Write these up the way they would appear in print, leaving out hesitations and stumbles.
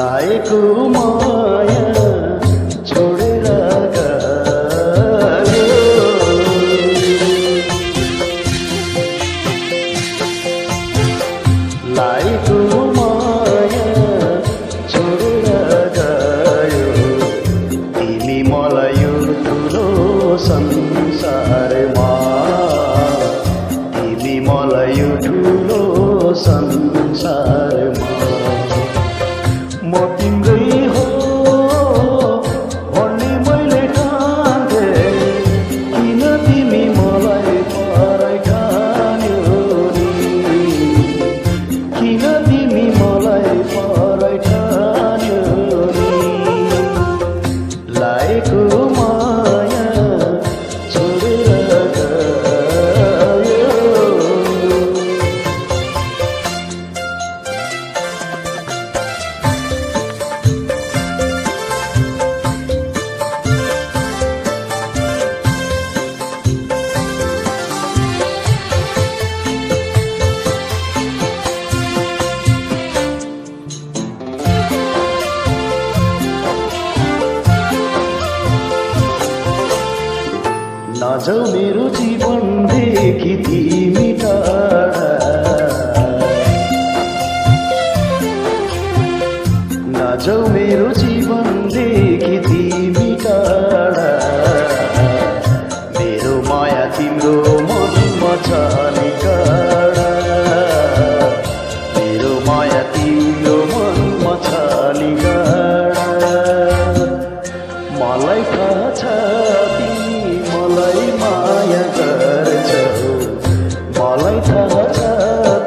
लाएको माया छोडेर गयो। लाएको माया छोडेर गयो। तिमी मलाई यो ठुलो संसारमा, तिमी मलाई यो ठुलो संसारमा म तिम्रै हो भन्ने मैले ठान्थे। किन तिमी मलाई पराई ठान्यौ नि? किन तिमी मलाई पराई ठान्यौ नि? लाएको माया छोडेर गयो। नजाऊ मेरो जीवनदेखि तिमी टाढा, नजाऊ मेरो जीवनदेखि तिमी टाढा। मेरो माया तिम्रो मनमा छ नि गाढा, मेरो माया तिम्रो मनमा छ नि गाढा। मलाई थाहा छ तिमी मलाई माया गर्छौ, मलाई थाहा छ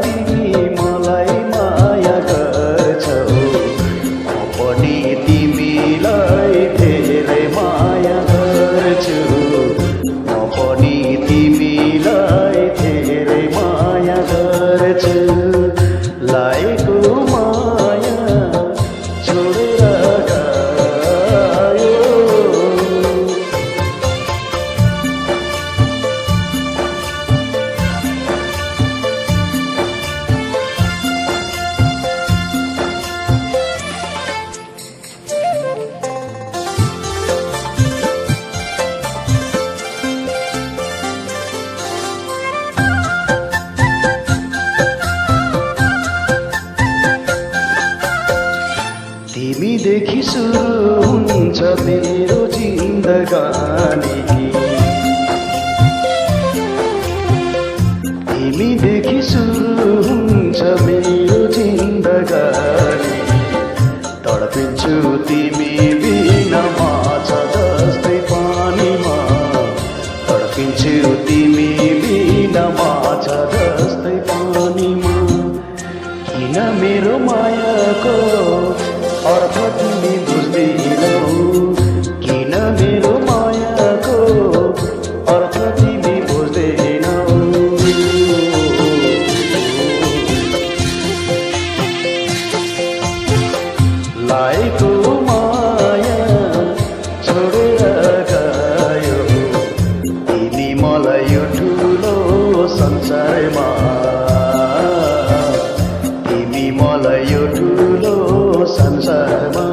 तिमी मलाई माया गर्छौ। म पनि तिमीलाई धेरै माया गर्छु, म पनि तिमीलाई धेरै माया गर्छु। लाएको माया छोडेर गयो। तिमीदेखि सुरु हुन्छ मेरो जिन्दगानी, तिमीदेखि सुरु हुन्छ मेरो जिन्दगानी। तडपिन्छु तिमी बिना माछा जस्तै पानीमा, तडपिन्छु तिमी बिना माछा जस्तै पानीमा। किन मेरो मायाको अर्थ तिमी बुझ्दैनौ? किन मेरो मायाको अर्थ तिमी बुझ्दैनौ? लाएको माया छोडेर गयो। तिमी मलाई यो ठुलो संसारमा, तिमी मलाई यो ठुलो संसारमा